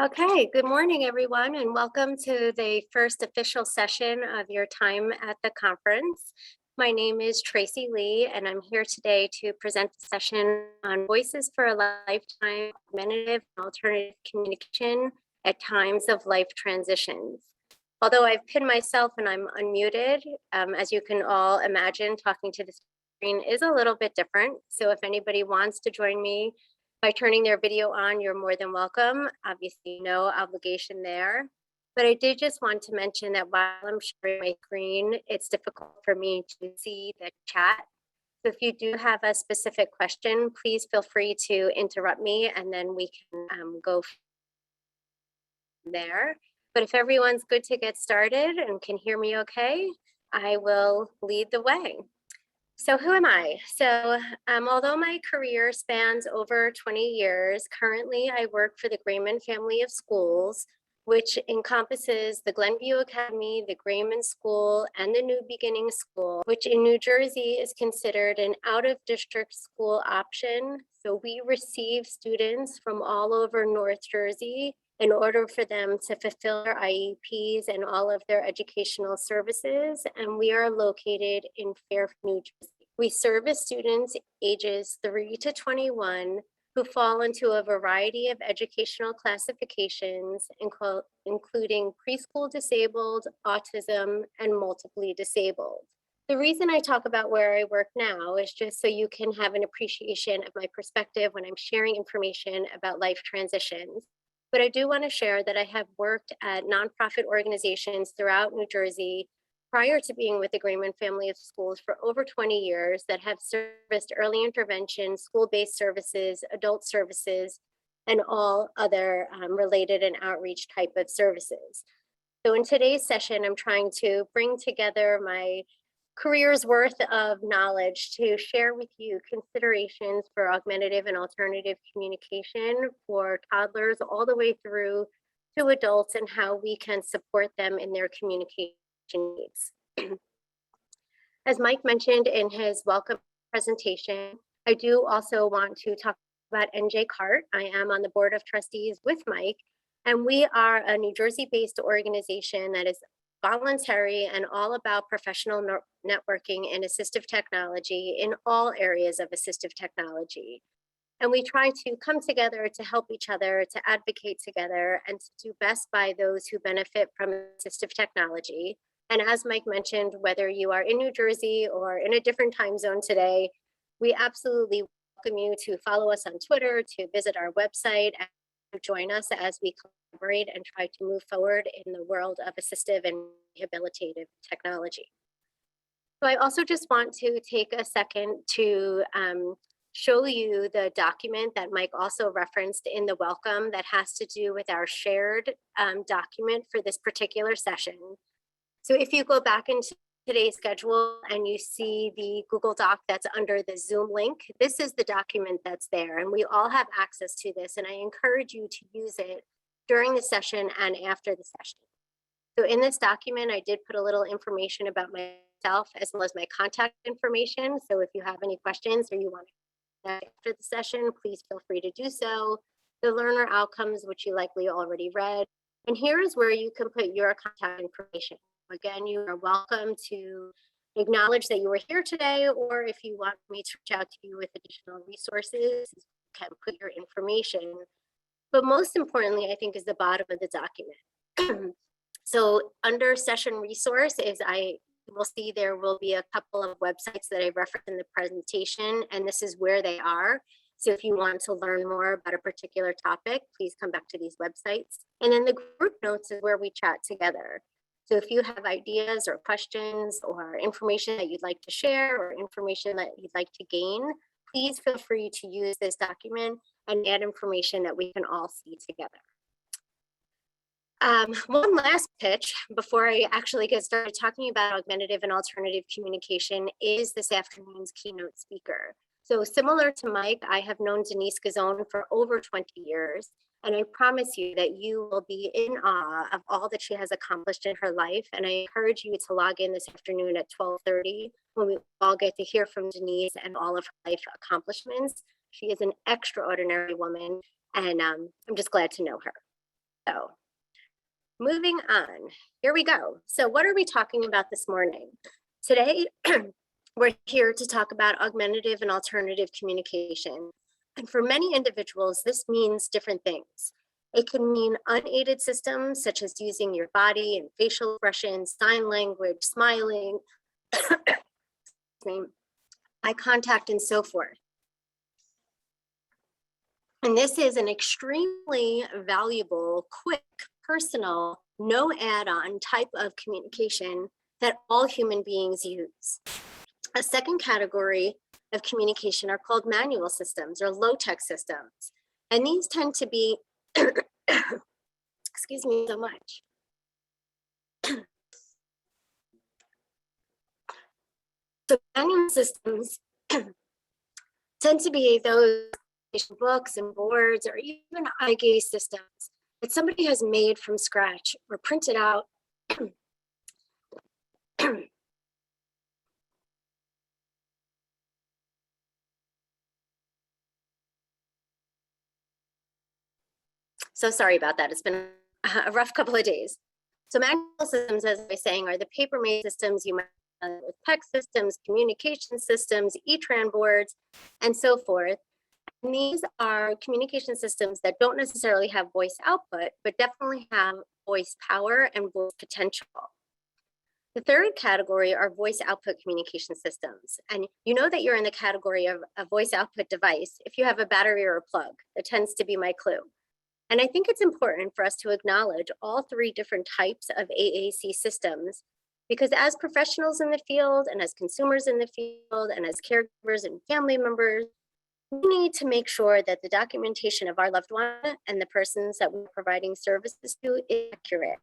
Okay, good morning, everyone, and welcome to the first official session of your time at the conference. My name is Tracy Lee, and I'm here today to present a session on Voices for a Lifetime, Augmentative and Alternative Communication at Times of Life Transitions. Although I've pinned myself and I'm unmuted, as you can all imagine, talking to the screen is a little bit different. So if anybody wants to join me by turning their video on, you're more than welcome. Obviously, no obligation there. But I did just want to mention that while I'm sharing my screen, it's difficult for me to see the chat. So if you do have a specific question, please feel free to interrupt me and then we can go from there. But if everyone's good to get started and can hear me okay, I will lead the way. So who am I? Although my career spans over 20 years, currently I work for the Grayman family of schools, which encompasses the Glenview Academy, the Grayman School, and the New Beginning School, which in New Jersey is considered an out-of-district school option. So we receive students from all over North Jersey in order for them to fulfill their IEPs and all of their educational services. And we are located in Fairfield, New Jersey. We service students ages 3 to 21 who fall into a variety of educational classifications, including preschool disabled, autism, and multiply disabled. The reason I talk about where I work now is just so you can have an appreciation of my perspective when I'm sharing information about life transitions. But I do want to share that I have worked at nonprofit organizations throughout New Jersey prior to being with the Grayman family of schools for over 20 years that have serviced early intervention, school-based services, adult services, and all other related and outreach type of services. So in today's session, I'm trying to bring together my career's worth of knowledge to share with you considerations for augmentative and alternative communication for toddlers all the way through to adults and how we can support them in their communication needs. As Mike mentioned in his welcome presentation, I do also want to talk about NJ CART. I am on the board of trustees with Mike, and we are a New Jersey-based organization that is voluntary and all about professional networking and assistive technology in all areas of assistive technology. And we try to come together to help each other, to advocate together, and to do best by those who benefit from assistive technology. And as Mike mentioned, whether you are in New Jersey or in a different time zone today, we absolutely welcome you to follow us on Twitter, to visit our website, and to join us as we collaborate and try to move forward in the world of assistive and rehabilitative technology. So I also just want to take a second to show you the document that Mike also referenced in the welcome that has to do with our shared document for this particular session. So if you go back into today's schedule and you see the Google Doc that's under the Zoom link, this is the document that's there, and we all have access to this, and I encourage you to use it during the session and after the session. So in this document, I did put a little information about myself as well as my contact information. So if you have any questions or you want to after the session, please feel free to do so. The learner outcomes, which you likely already read. And here is where you can put your contact information. Again, you are welcome to acknowledge that you were here today, or if you want me to reach out to you with additional resources, you can put your information. But most importantly, I think, is the bottom of the document. So under session resources, I will see there will be a couple of websites that I referenced in the presentation, and this is where they are. So if you want to learn more about a particular topic, please come back to these websites. And then the group notes is where we chat together. So if you have ideas or questions or information that you'd like to share or information that you'd like to gain, please feel free to use this document and add information that we can all see together. One last pitch before I actually get started talking about augmentative and alternative communication is this afternoon's keynote speaker. So similar to Mike, I have known Denise Gazzone for over 20 years, and I promise you that you will be in awe of all that she has accomplished in her life. And I encourage you to log in this afternoon at 12:30 when we all get to hear from Denise and all of her life accomplishments. She is an extraordinary woman, and I'm just glad to know her. So moving on, here we go. So what are we talking about this morning? Today, we're here to talk about augmentative and alternative communication. And for many individuals, this means different things. It can mean unaided systems, such as using your body and facial expressions, sign language, smiling, eye contact, and so forth. And this is an extremely valuable, quick, personal, no add-on type of communication that all human beings use. A second category of communication are called manual systems or low-tech systems. And these tend to be, excuse me so much. So manual systems tend to be those books and boards or even eye gaze systems that somebody has made from scratch or printed out. So sorry about that. It's been a rough couple of days. So manual systems, as I was saying, are the paper-made systems you might have with text systems, communication systems, E-Tran boards, and so forth. And these are communication systems that don't necessarily have voice output, but definitely have voice power and voice potential. The third category are voice output communication systems. And you know that you're in the category of a voice output device if you have a battery or a plug. That tends to be my clue. And I think it's important for us to acknowledge all three different types of AAC systems, because as professionals in the field and as consumers in the field and as caregivers and family members, we need to make sure that the documentation of our loved one and the persons that we're providing services to is accurate.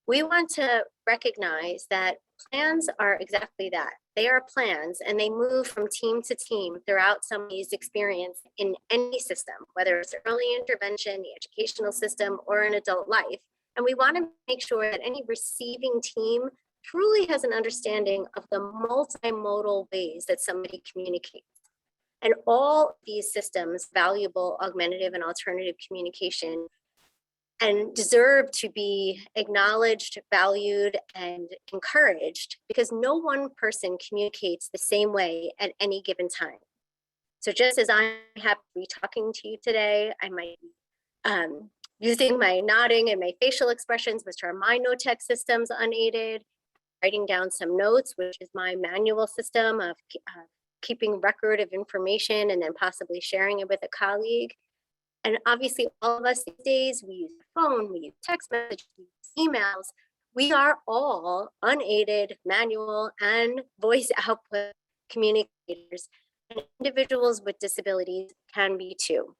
We want to recognize that plans are exactly that. They are plans and they move from team to team throughout somebody's experience in any system, whether it's early intervention, the educational system, or in adult life. And we want to make sure that any receiving team truly has an understanding of the multimodal ways that somebody communicates. And all these systems, valuable, augmentative, and alternative communication, and deserve to be acknowledged, valued, and encouraged, because no one person communicates the same way at any given time. So just as I'm happy to be talking to you today, I might be using my nodding and my facial expressions, which are my no-tech systems unaided, writing down some notes, which is my manual system of keeping record of information and then possibly sharing it with a colleague. And obviously, all of us these days, we use the phone, we use text messages, we use emails. We are all unaided, manual, and voice output communicators. And individuals with disabilities can be too.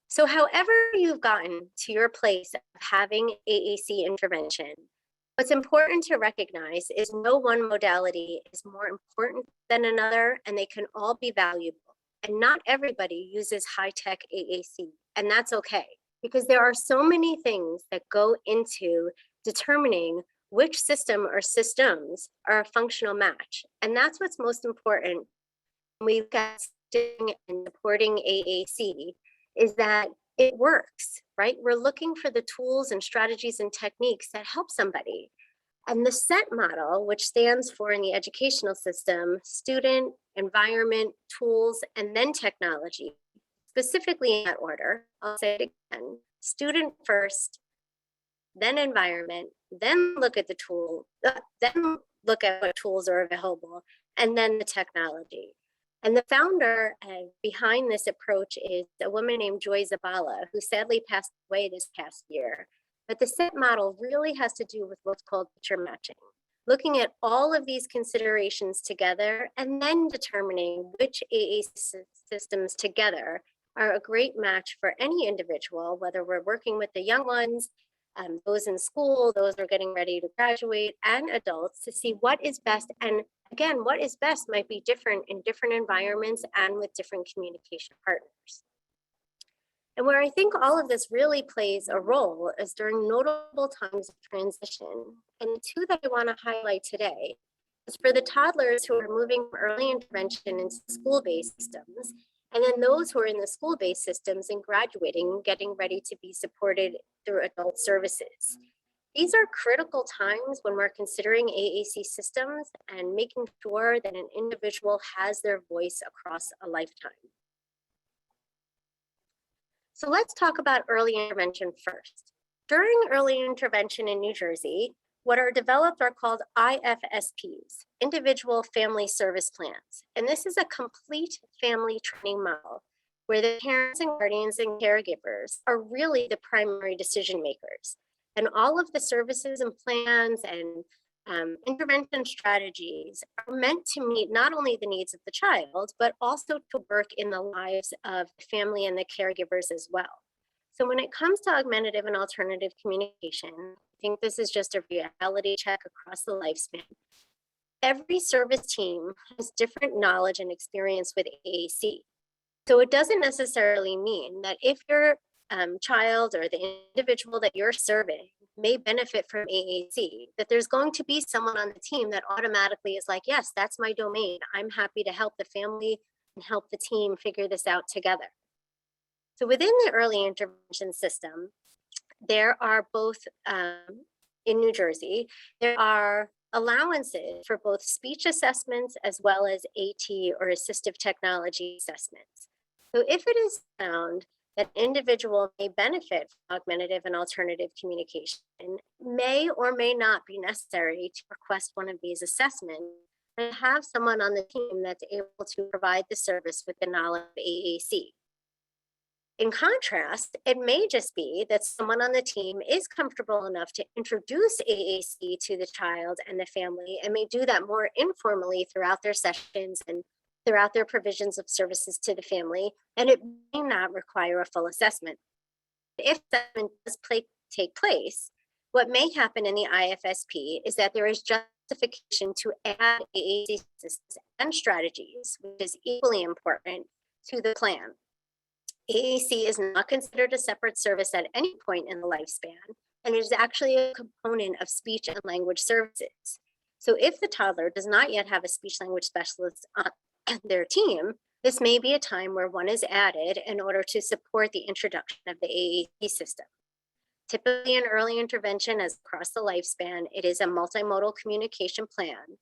So however you've gotten to your place of having AAC intervention, what's important to recognize is no one modality is more important than another, and they can all be valuable. And not everybody uses high-tech AAC, and that's okay, because there are so many things that go into determining which system or systems are a functional match. And that's what's most important when we've got and supporting AAC, is that it works, right? We're looking for the tools and strategies and techniques that help somebody. And the SET model, which stands for in the educational system, student, environment, tools, and then technology, specifically in that order, I'll say it again, student first, then environment, then look at the tool, then look at what tools are available, and then the technology. And the founder behind this approach is a woman named Joy Zabala, who sadly passed away this past year. But the SET model really has to do with what's called picture matching, looking at all of these considerations together and then determining which AAC systems together are a great match for any individual, whether we're working with the young ones, those in school, those who are getting ready to graduate, and adults, to see what is best. And again, what is best might be different in different environments and with different communication partners. And where I think all of this really plays a role is during notable times of transition. And the two that I want to highlight today is for the toddlers who are moving from early intervention into school-based systems, And then those who are in the school-based systems and graduating, getting ready to be supported through adult services. These are critical times when we're considering AAC systems and making sure that an individual has their voice across a lifetime. So let's talk about early intervention first. During early intervention in New Jersey, what are developed are called IFSPs, Individual Family Service Plans. And this is a complete family training model where the parents and guardians and caregivers are really the primary decision makers. And all of the services and plans and intervention strategies are meant to meet not only the needs of the child, but also to work in the lives of the family and the caregivers as well. So when it comes to augmentative and alternative communication, I think this is just a reality check across the lifespan. Every service team has different knowledge and experience with AAC. So it doesn't necessarily mean that if your child or the individual that you're serving may benefit from AAC, that there's going to be someone on the team that automatically is like, yes, that's my domain. I'm happy to help the family and help the team figure this out together. So within the early intervention system, there are both, in New Jersey, there are allowances for both speech assessments as well as AT or assistive technology assessments. So if it is found that an individual may benefit from augmentative and alternative communication, may or may not be necessary to request one of these assessments and have someone on the team that's able to provide the service with the knowledge of AAC. In contrast, it may just be that someone on the team is comfortable enough to introduce AAC to the child and the family and may do that more informally throughout their sessions and throughout their provisions of services to the family, and it may not require a full assessment. If assessment does take place, what may happen in the IFSP is that there is justification to add AAC systems and strategies, which is equally important, to the plan. AAC is not considered a separate service at any point in the lifespan, and it is actually a component of speech and language services. So if the toddler does not yet have a speech language specialist on their team, this may be a time where one is added in order to support the introduction of the AAC system. Typically in early intervention, as across the lifespan, it is a multimodal communication plan.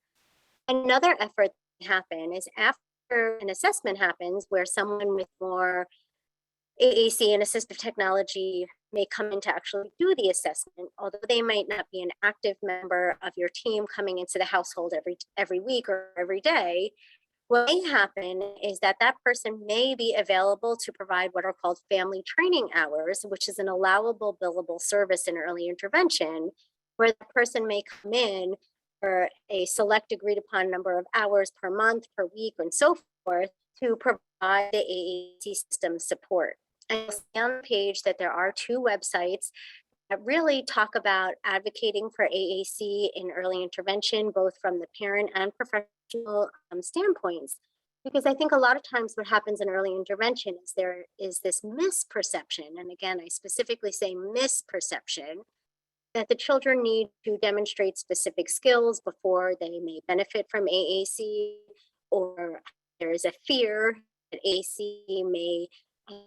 Another effort that can happen is after an assessment happens where someone with more AAC and assistive technology may come in to actually do the assessment, although they might not be an active member of your team coming into the household every week or every day. What may happen is that that person may be available to provide what are called family training hours, which is an allowable billable service in early intervention, where the person may come in for a select agreed upon number of hours per month, per week, and so forth to provide the AAC system support. And you'll see on the page that there are 2 websites that really talk about advocating for AAC in early intervention, both from the parent and professional standpoints. Because I think a lot of times what happens in early intervention is there is this misperception, and again, I specifically say misperception, that the children need to demonstrate specific skills before they may benefit from AAC, or there is a fear that AAC may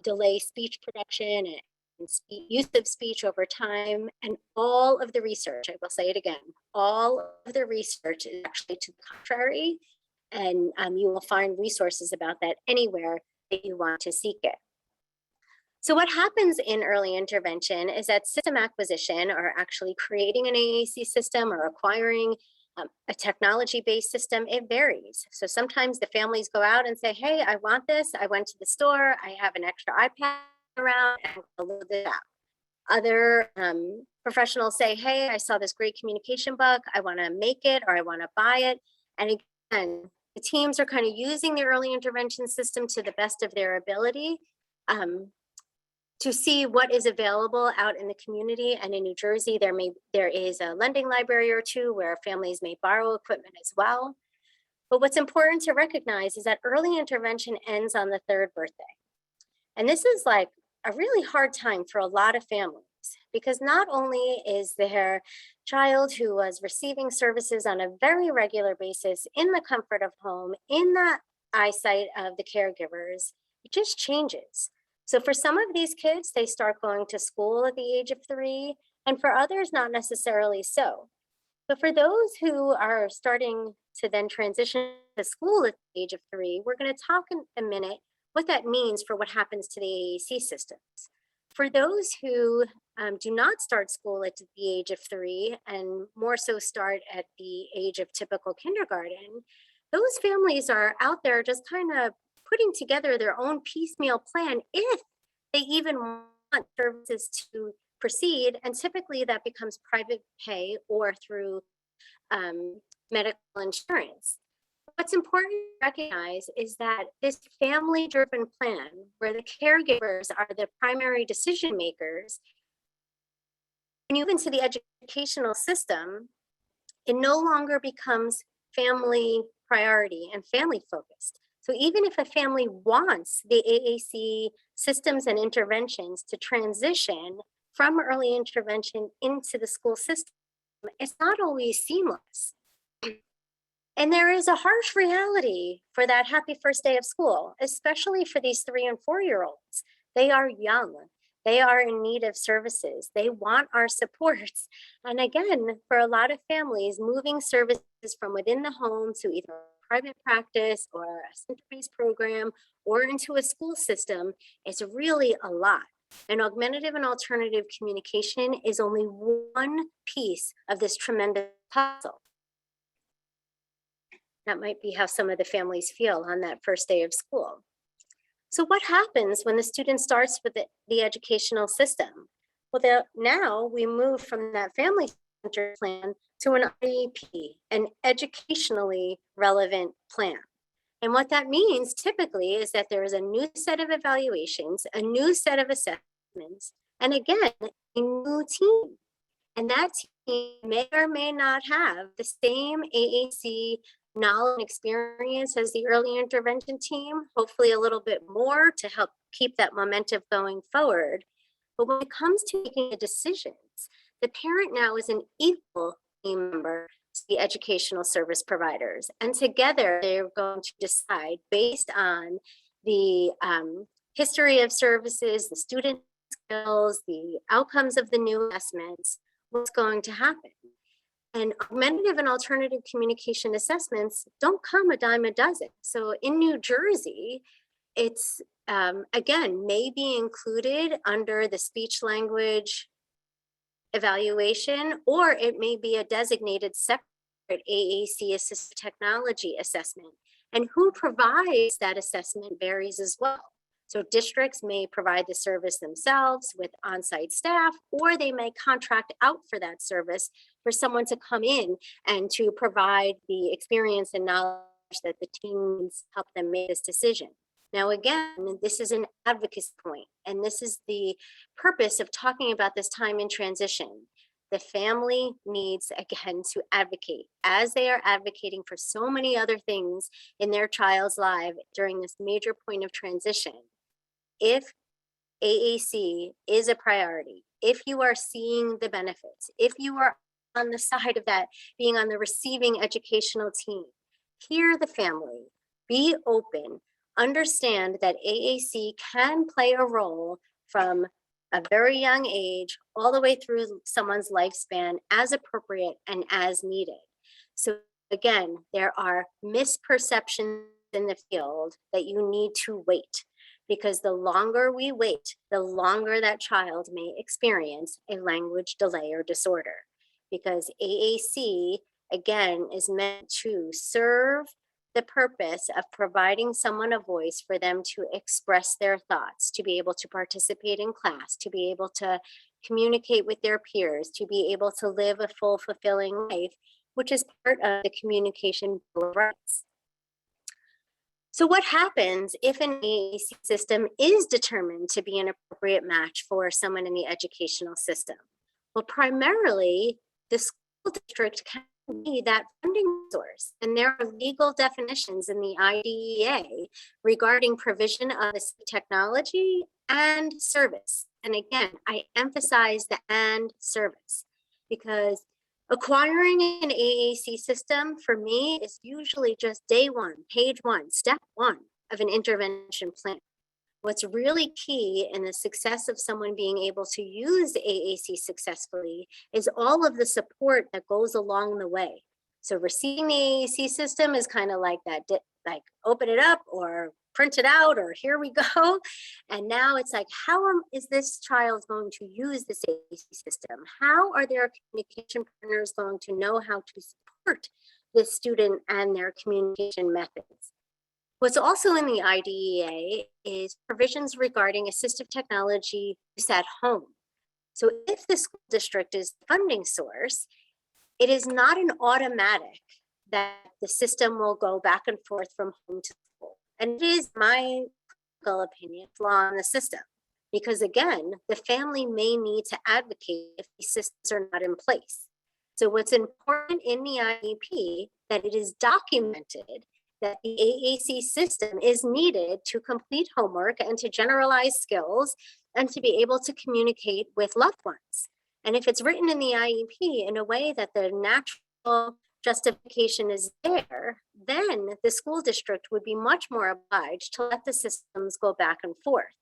delay speech production and use of speech over time. And all of the research, I will say it again, all of the research is actually to the contrary. And you will find resources about that anywhere that you want to seek it. So what happens in early intervention is that system acquisition, or actually creating an AAC system or acquiring a technology-based system, it varies. So sometimes the families go out and say, hey, I want this. I went to the store. I have an extra iPad around and I'll load it up. Other professionals say, hey, I saw this great communication book. I want to make it or I want to buy it. And again, the teams are kind of using the early intervention system to the best of their ability to see what is available out in the community. And in New Jersey, there is a lending library or 2 where families may borrow equipment as well. But what's important to recognize is that early intervention ends on the 3rd birthday. And this is like a really hard time for a lot of families, because not only is their child who was receiving services on a very regular basis in the comfort of home, in the eyesight of the caregivers, It just changes. So for some of these kids, they start going to school at the age of 3, and for others, not necessarily so. So for those who are starting to then transition to school at the age of 3, we're going to talk in a minute what that means for what happens to the AAC systems. For those who do not start school at the age of 3 and more so start at the age of typical kindergarten, those families are out there just kind of putting together their own piecemeal plan if they even want services to proceed. And typically that becomes private pay or through medical insurance. What's important to recognize is that this family driven plan, where the caregivers are the primary decision makers, when you move into the educational system, it no longer becomes family priority and family focused. So even if a family wants the AAC systems and interventions to transition from early intervention into the school system, it's not always seamless. And there is a harsh reality for that happy first day of school, especially for these 3 and 4-year-olds. They are young. They are in need of services. They want our supports. And again, for a lot of families, moving services from within the home to either a private practice or a center-based program or into a school system is really a lot. And augmentative and alternative communication is only one piece of this tremendous puzzle. That might be how some of the families feel on that first day of school. So what happens when the student starts with the educational system? Well, now we move from that family-centered plan to an IEP, an educationally relevant plan. And what that means typically is that there is a new set of evaluations, a new set of assessments, and again, a new team. And that team may or may not have the same AAC knowledge and experience as the early intervention team, hopefully a little bit more to help keep that momentum going forward. But when it comes to making the decisions, the parent now is an equal team member to the educational service providers. And together they're going to decide based on the history of services, the student skills, the outcomes of the new assessments, what's going to happen. And augmentative and alternative communication assessments don't come a dime a dozen. So in New Jersey, it's, again, may be included under the speech language evaluation, or it may be a designated separate AAC assistive technology assessment. And who provides that assessment varies as well. So districts may provide the service themselves with on-site staff, or they may contract out for that service for someone to come in and to provide the experience and knowledge that the team needs to help them make this decision. Now, again, this is an advocacy point, and this is the purpose of talking about this time in transition. The family needs, again, to advocate as they are advocating for so many other things in their child's life during this major point of transition. If AAC is a priority, if you are seeing the benefits, if you are on the side of that, being on the receiving educational team, hear the family, be open, understand that AAC can play a role from a very young age all the way through someone's lifespan as appropriate and as needed. So again, there are misperceptions in the field that you need to wait, because the longer we wait, the longer that child may experience a language delay or disorder. Because AAC, again, is meant to serve the purpose of providing someone a voice for them to express their thoughts, to be able to participate in class, to be able to communicate with their peers, to be able to live a full, fulfilling life, which is part of the communication Bill of Rights. So what happens if an AAC system is determined to be an appropriate match for someone in the educational system? Well, primarily, the school district can be that funding source. And there are legal definitions in the IDEA regarding provision of this technology and service. And again, I emphasize the and service, because acquiring an AAC system for me is usually just day one, page one, step one of an intervention plan. What's really key in the success of someone being able to use AAC successfully is all of the support that goes along the way. So receiving the AAC system is kind of like that, like open it up or print it out or here we go. And now it's like, is this child going to use this AAC system? How are their communication partners going to know how to support the student and their communication methods? What's also in the IDEA is provisions regarding assistive technology use at home. So if the school district is the funding source, it is not an automatic that the system will go back and forth from home to school. And it is my personal opinion, flaw in the system. Because again, the family may need to advocate if these systems are not in place. So what's important in the IEP that it is documented that the AAC system is needed to complete homework and to generalize skills and to be able to communicate with loved ones. And if it's written in the IEP in a way that the natural justification is there, then the school district would be much more obliged to let the systems go back and forth.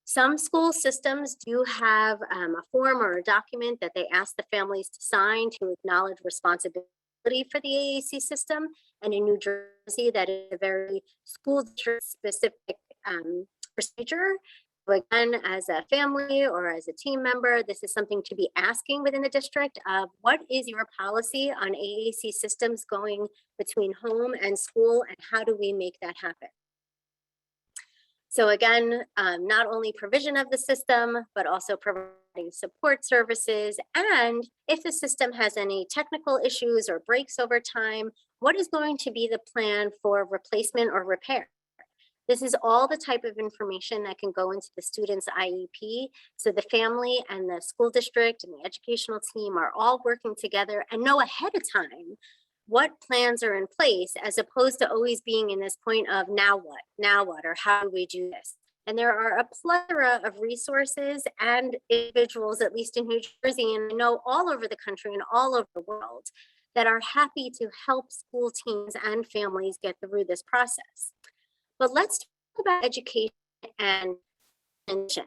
Some school systems do have a form or a document that they ask the families to sign to acknowledge responsibility for the AAC system. And in New Jersey, that is a very school district specific procedure. So again, as a family or as a team member, this is something to be asking within the district of what is your policy on AAC systems going between home and school, and how do we make that happen? So again, not only provision of the system, but also providing support services. And if the system has any technical issues or breaks over time, what is going to be the plan for replacement or repair? This is all the type of information that can go into the student's IEP. So the family and the school district and the educational team are all working together and know ahead of time what plans are in place, as opposed to always being in this point of now what, or how do we do this? And there are a plethora of resources and individuals, at least in New Jersey, and I know all over the country and all over the world, that are happy to help school teams and families get through this process. But let's talk about education and prevention.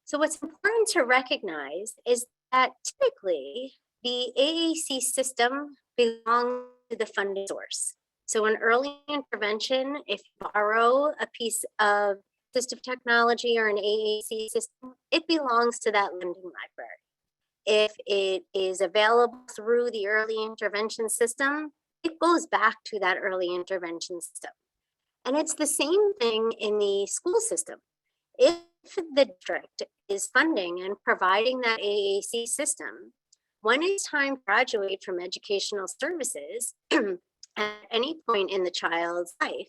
So what's important to recognize is that typically the AAC system belongs to the funding source. So in early intervention, if you borrow a piece of assistive technology or an AAC system, it belongs to that lending library. If it is available through the early intervention system, it goes back to that early intervention system. And it's the same thing in the school system. If the district is funding and providing that AAC system, when it's time to graduate from educational services at any point in the child's life,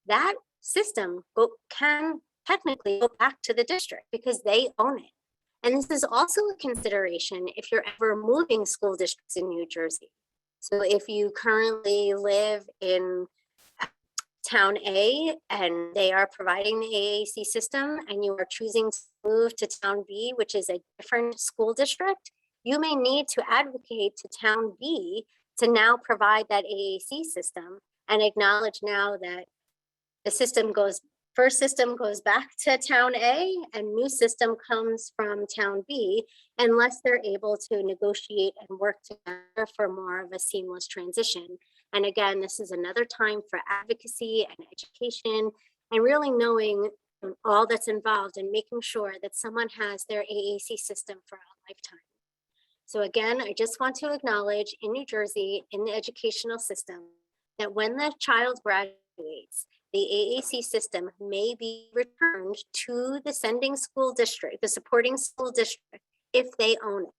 that system can technically go back to the district because they own it. And this is also a consideration if you're ever moving school districts in New Jersey. So if you currently live in Town A and they are providing the AAC system and you are choosing to move to Town B, which is a different school district, you may need to advocate to Town B to now provide that AAC system and acknowledge now that the first system goes back to Town A and new system comes from Town B, unless they're able to negotiate and work together for more of a seamless transition. And again, this is another time for advocacy and education and really knowing all that's involved and making sure that someone has their AAC system for a lifetime. So again, I just want to acknowledge in New Jersey, in the educational system, that when the child graduates, the AAC system may be returned to the sending school district, the supporting school district, if they own it.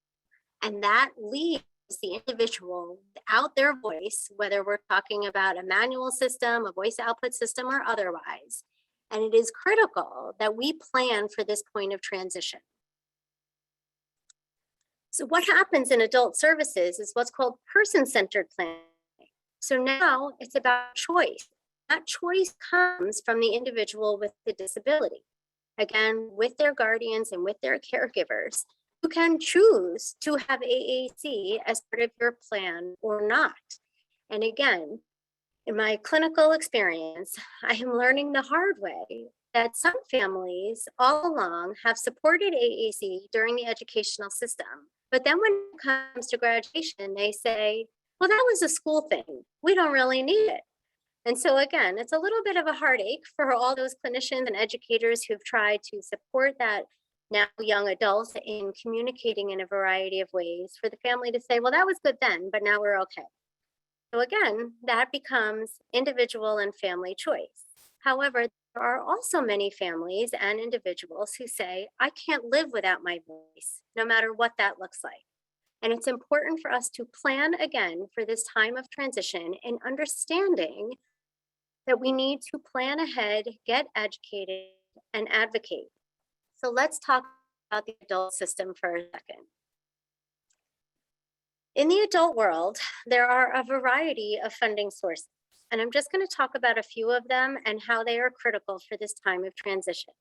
And that leaves the individual without their voice, whether we're talking about a manual system, a voice output system, or otherwise. And it is critical that we plan for this point of transition. So what happens in adult services is what's called person-centered planning. So now it's about choice. That choice comes from the individual with the disability. Again, with their guardians and with their caregivers, you can choose to have AAC as part of your plan or not. And again, in my clinical experience, I am learning the hard way that some families all along have supported AAC during the educational system. But then when it comes to graduation, they say, well, that was a school thing. We don't really need it. And so again, it's a little bit of a heartache for all those clinicians and educators who've tried to support that now young adults in communicating in a variety of ways for the family to say, well, that was good then, but now we're okay. So again, that becomes individual and family choice. However, there are also many families and individuals who say, I can't live without my voice, no matter what that looks like. And it's important for us to plan again for this time of transition and understanding that we need to plan ahead, get educated, and advocate. So let's talk about the adult system for a second. In the adult world, there are a variety of funding sources, and I'm just going to talk about a few of them and how they are critical for this time of transition.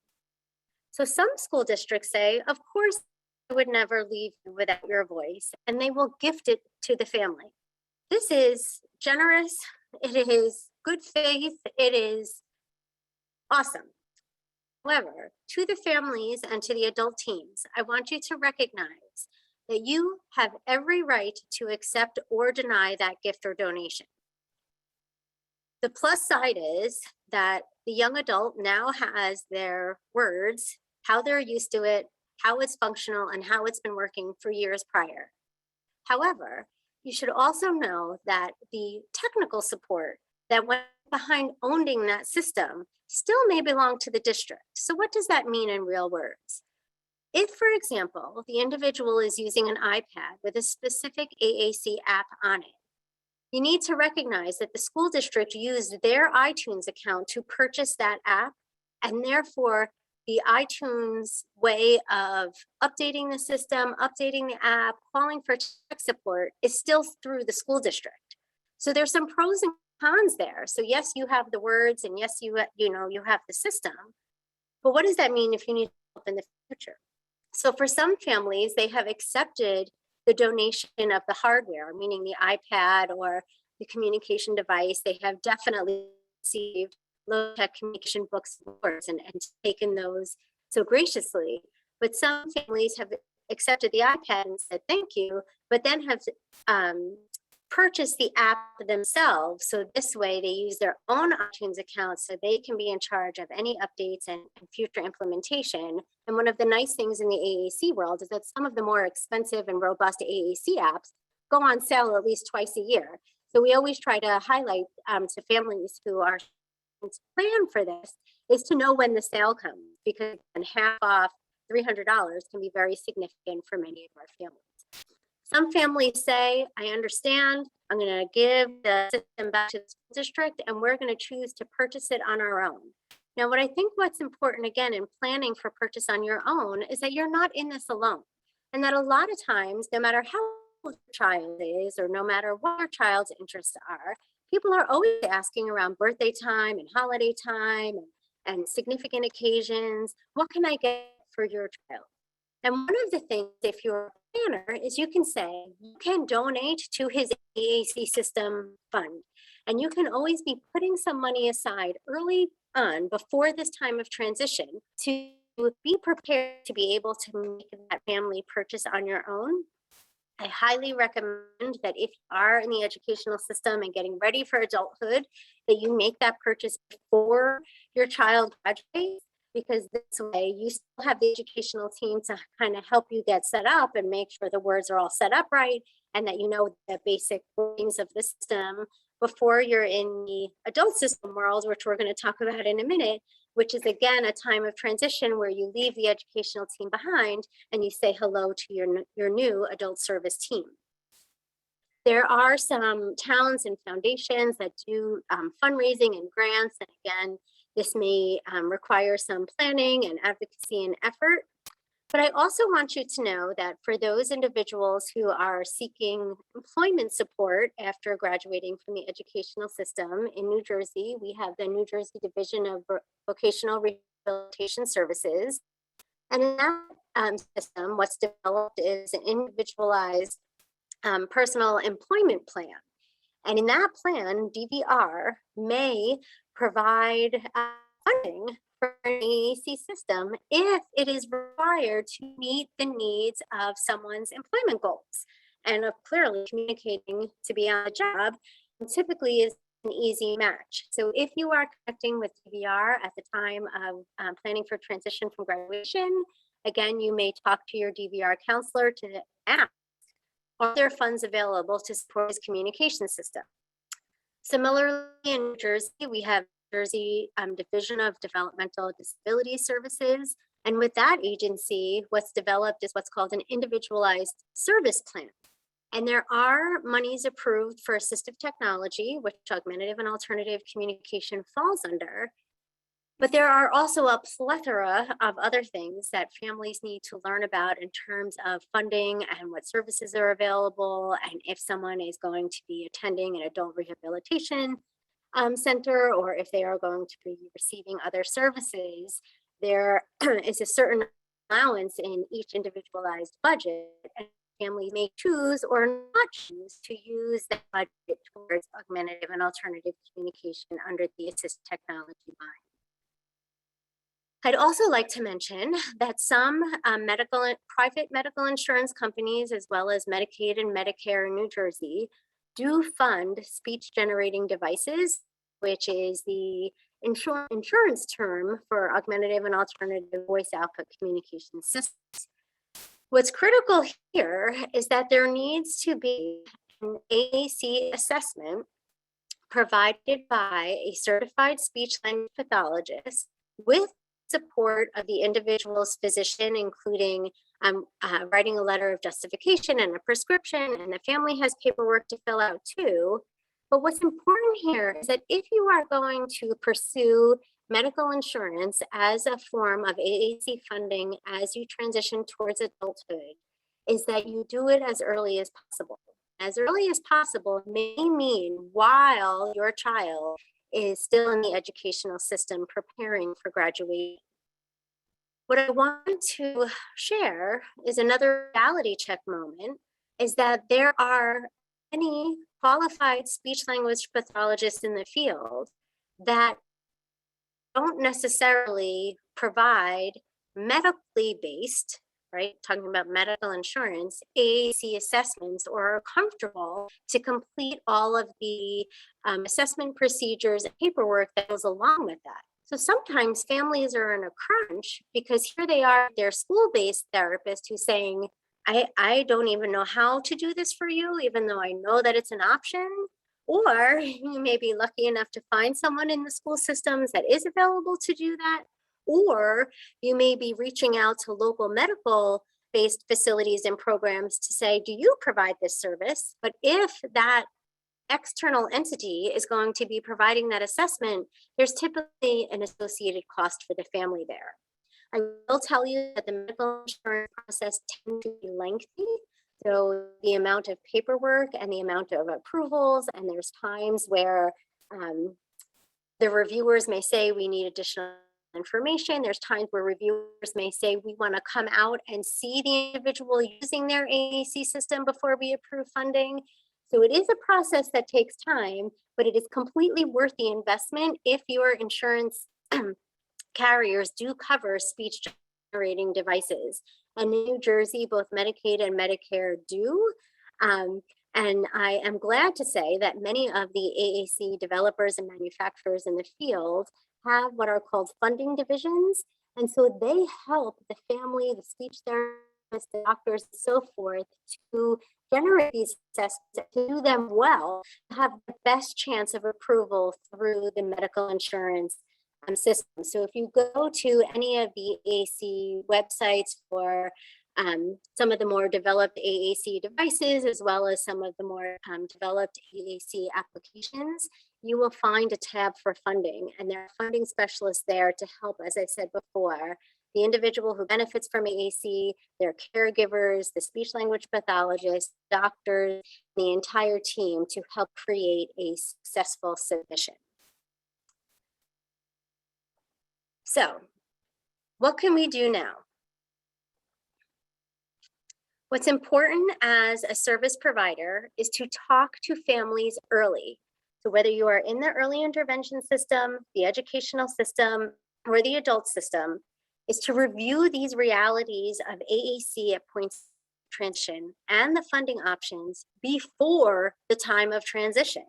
So some school districts say, of course, I would never leave you without your voice, and they will gift it to the family. This is generous, it is good faith, it is awesome. However, to the families and to the adult teams, I want you to recognize that you have every right to accept or deny that gift or donation. The plus side is that the young adult now has their words, how they're used to it, how it's functional, and how it's been working for years prior. However, you should also know that the technical support that went behind owning that system still may belong to the district. So what does that mean in real words? If, for example, the individual is using an iPad with a specific AAC app on it, you need to recognize that the school district used their iTunes account to purchase that app, and therefore the iTunes way of updating the system, updating the app, calling for tech support is still through the school district. So there's some pros and cons there. So yes, you have the words, and yes, you have the system, but what does that mean if you need help in the future? So for some families, they have accepted the donation of the hardware, meaning the iPad or the communication device. They have definitely received low-tech communication books and boards and taken those so graciously. But some families have accepted the iPad and said thank you, but then have purchased the app themselves. So this way they use their own iTunes account so they can be in charge of any updates and future implementation. And one of the nice things in the AAC world is that some of the more expensive and robust AAC apps go on sale at least twice a year. So we always try to highlight to families who are plan for this is to know when the sale comes, because half off $300 can be very significant for many of our families. Some families say, I understand, I'm going to give the system back to the school district and we're going to choose to purchase it on our own. Now, what I think what's important again in planning for purchase on your own is that you're not in this alone. And that a lot of times, no matter how old your child is or no matter what your child's interests are, people are always asking around birthday time and holiday time and significant occasions, what can I get for your child? And one of the things, if you're a planner, is you can say you can donate to his AAC system fund. And you can always be putting some money aside early on before this time of transition to be prepared to be able to make that family purchase on your own. I highly recommend that if you are in the educational system and getting ready for adulthood, that you make that purchase before your child graduates, because this way you still have the educational team to kind of help you get set up and make sure the words are all set up right and that you know the basic things of the system before you're in the adult system world, which we're going to talk about in a minute, which is again a time of transition where you leave the educational team behind and you say hello to your new adult service team. There are some towns and foundations that do fundraising and grants, and again, this may require some planning and advocacy and effort. But I also want you to know that for those individuals who are seeking employment support after graduating from the educational system in New Jersey, we have the New Jersey Division of Vocational Rehabilitation Services. And in that system, what's developed is an individualized personal employment plan. And in that plan, DVR may provide funding for an AAC system if it is required to meet the needs of someone's employment goals. And of clearly communicating to be on the job typically is an easy match. So if you are connecting with DVR at the time of planning for transition from graduation, again, you may talk to your DVR counselor to ask, are there funds available to support his communication system? Similarly, in New Jersey, we have Jersey Division of Developmental Disability Services. And with that agency, what's developed is what's called an individualized service plan. And there are monies approved for assistive technology, which augmentative and alternative communication falls under. But there are also a plethora of other things that families need to learn about in terms of funding and what services are available, and if someone is going to be attending an adult rehabilitation center, or if they are going to be receiving other services. There is a certain allowance in each individualized budget, and families may choose or not choose to use that budget towards augmentative and alternative communication under the assistive technology line. I'd also like to mention that some private medical insurance companies, as well as Medicaid and Medicare in New Jersey, do fund speech generating devices, which is the insurance term for augmentative and alternative voice output communication systems. What's critical here is that there needs to be an AAC assessment provided by a certified speech language pathologist with support of the individual's physician, including writing a letter of justification and a prescription, and the family has paperwork to fill out too. But what's important here is that if you are going to pursue medical insurance as a form of AAC funding as you transition towards adulthood, is that you do it as early as possible. As early as possible may mean while your child is still in the educational system preparing for graduation. What I want to share is another reality check moment, is that there are many qualified speech language pathologists in the field that don't necessarily provide medically based, right, talking about medical insurance, AAC assessments, or are comfortable to complete all of the assessment procedures and paperwork that goes along with that. So sometimes families are in a crunch because here they are, their school-based therapist who's saying, I don't even know how to do this for you, even though I know that it's an option. Or you may be lucky enough to find someone in the school systems that is available to do that. Or you may be reaching out to local medical based facilities and programs to say, do you provide this service? But if that external entity is going to be providing that assessment, there's typically an associated cost for the family there. I will tell you that the medical insurance process tends to be lengthy. So the amount of paperwork and the amount of approvals, and there's times where the reviewers may say we need additional information. There's times where reviewers may say we want to come out and see the individual using their AAC system before we approve funding. So it is a process that takes time, but it is completely worth the investment if your insurance carriers do cover speech generating devices. And in New Jersey, both Medicaid and Medicare do. And I am glad to say that many of the AAC developers and manufacturers in the field have what are called funding divisions. And so they help the family, the speech therapists, the doctors, and so forth to generate these assessments, to do them well, to have the best chance of approval through the medical insurance system. So if you go to any of the AAC websites for some of the more developed AAC devices, as well as some of the more developed AAC applications, you will find a tab for funding, and there are funding specialists there to help, as I said before, the individual who benefits from AAC, their caregivers, the speech language pathologists, doctors, the entire team to help create a successful submission. So, what can we do now? What's important as a service provider is to talk to families early. So whether you are in the early intervention system, the educational system, or the adult system is to review these realities of AAC at points of transition and the funding options before the time of transition.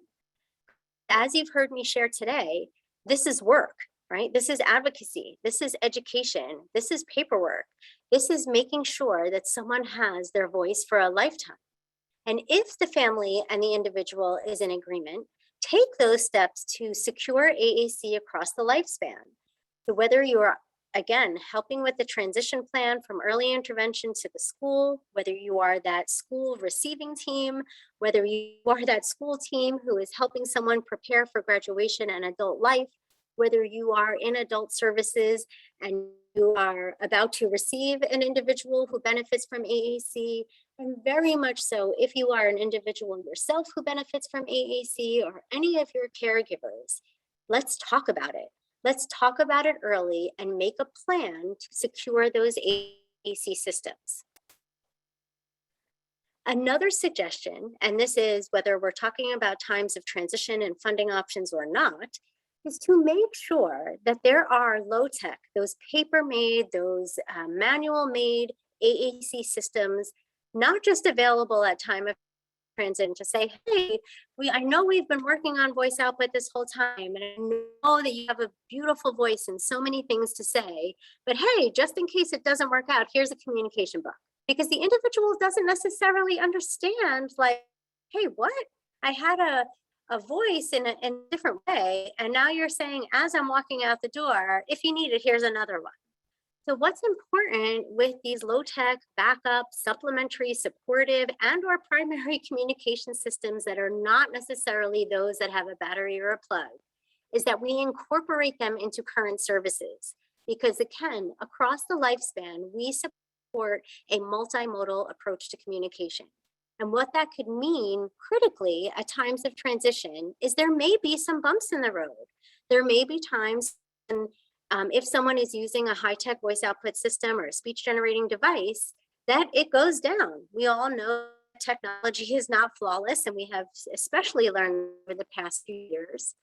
As you've heard me share today, this is work, right? This is advocacy. This is education. This is paperwork. This is making sure that someone has their voice for a lifetime. And if the family and the individual is in agreement, take those steps to secure AAC across the lifespan. So whether you are, again, helping with the transition plan from early intervention to the school, whether you are that school receiving team, whether you are that school team who is helping someone prepare for graduation and adult life, whether you are in adult services and you are about to receive an individual who benefits from AAC, and very much so if you are an individual yourself who benefits from AAC or any of your caregivers, let's talk about it. Let's talk about it early and make a plan to secure those AAC systems. Another suggestion, and this is whether we're talking about times of transition and funding options or not, is to make sure that there are low-tech, those paper-made, those manual-made AAC systems, not just available at time of transition to say, hey, I know we've been working on voice output this whole time, and I know that you have a beautiful voice and so many things to say, but hey, just in case it doesn't work out, here's a communication book. Because the individual doesn't necessarily understand, like, hey, what? I had a voice in a different way, and now you're saying, as I'm walking out the door, if you need it, here's another one. So what's important with these low-tech, backup, supplementary, supportive, and or primary communication systems that are not necessarily those that have a battery or a plug is that we incorporate them into current services. Because again, across the lifespan, we support a multimodal approach to communication. And what that could mean critically at times of transition is there may be some bumps in the road. There may be times when if someone is using a high-tech voice output system or a speech generating device, that it goes down. We all know technology is not flawless, and we have especially learned over the past few years.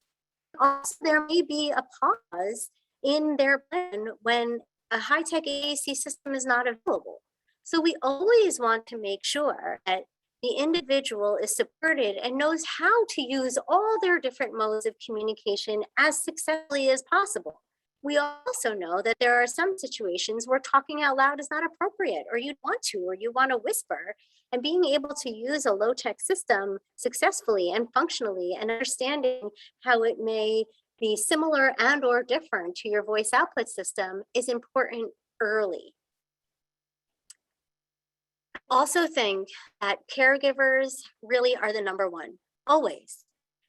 Also, there may be a pause in their plan when a high-tech AAC system is not available. So we always want to make sure that the individual is supported and knows how to use all their different modes of communication as successfully as possible. We also know that there are some situations where talking out loud is not appropriate, or you want to, or you want to whisper, and being able to use a low-tech system successfully and functionally and understanding how it may be similar and or different to your voice output system is important early. I also think that caregivers really are the number one, always.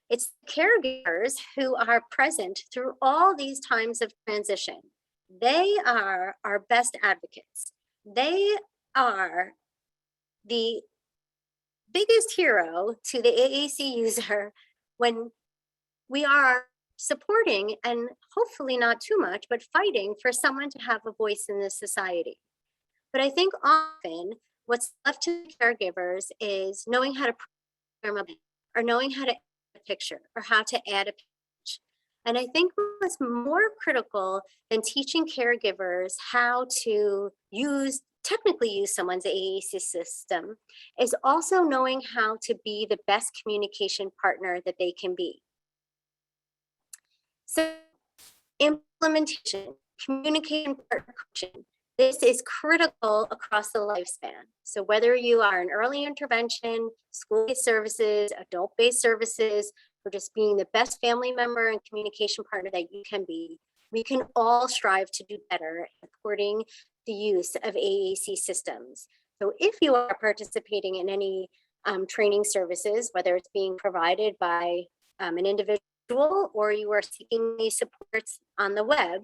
It's caregivers who are present through all these times of transition. They are our best advocates. They are the biggest hero to the AAC user when we are supporting and hopefully not too much, but fighting for someone to have a voice in this society. But I think often what's left to caregivers is knowing how to program or knowing how to picture or how to add a page. And I think what's more critical than teaching caregivers how to technically use someone's AAC system is also knowing how to be the best communication partner that they can be. So implementation, communication partner coaching, this is critical across the lifespan. So whether you are in early intervention, school-based services, adult-based services, or just being the best family member and communication partner that you can be, we can all strive to do better at supporting the use of AAC systems. So if you are participating in any training services, whether it's being provided by an individual or you are seeking these supports on the web,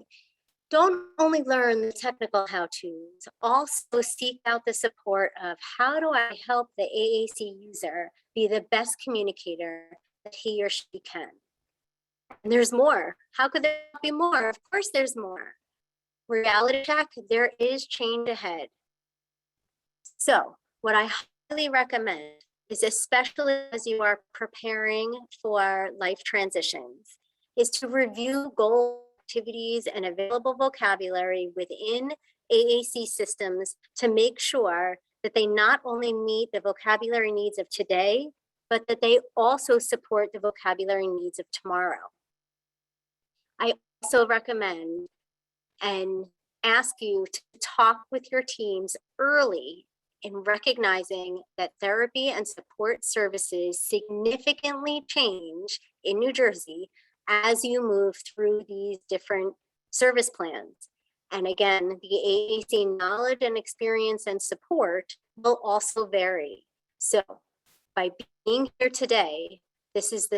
don't only learn the technical how-tos, also seek out the support of how do I help the AAC user be the best communicator that he or she can. And there's more. How could there be more? Of course there's more. Reality check, there is change ahead. So what I highly recommend is, especially as you are preparing for life transitions, is to review goals, activities and available vocabulary within AAC systems to make sure that they not only meet the vocabulary needs of today, but that they also support the vocabulary needs of tomorrow. I also recommend and ask you to talk with your teams early in recognizing that therapy and support services significantly change in New Jersey as you move through these different service plans. And again, the AAC knowledge and experience and support will also vary. So by being here today, this is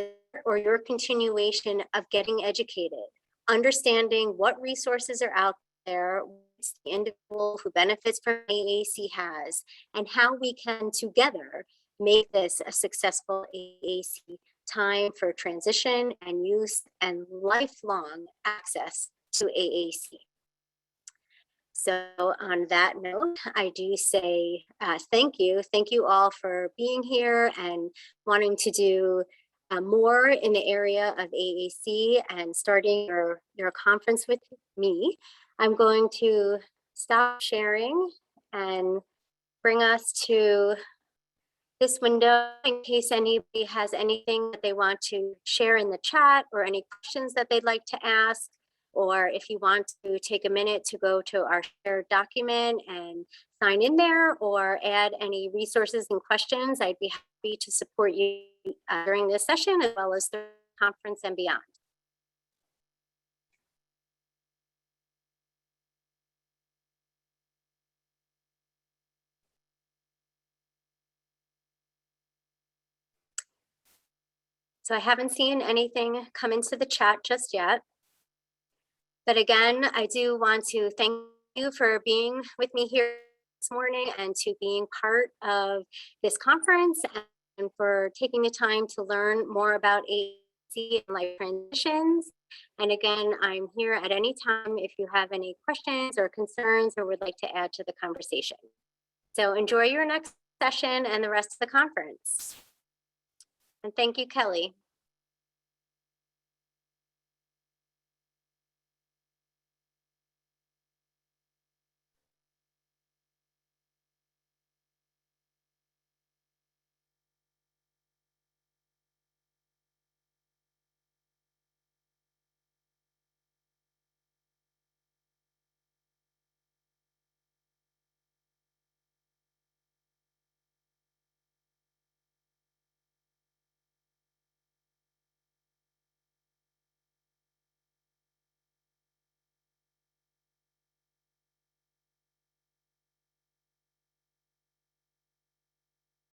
your continuation of getting educated, understanding what resources are out there, the individual who benefits from AAC has, and how we can together make this a successful AAC time for transition and use and lifelong access to AAC. So on that note, I do say thank you. Thank you all for being here and wanting to do more in the area of AAC and starting your conference with me. I'm going to stop sharing and bring us to this window in case anybody has anything that they want to share in the chat or any questions that they'd like to ask. Or if you want to take a minute to go to our shared document and sign in there or add any resources and questions, I'd be happy to support you during this session as well as the conference and beyond. So I haven't seen anything come into the chat just yet. But again, I do want to thank you for being with me here this morning and to being part of this conference and for taking the time to learn more about AAC and life transitions. And again, I'm here at any time if you have any questions or concerns or would like to add to the conversation. So enjoy your next session and the rest of the conference. And thank you, Kelly.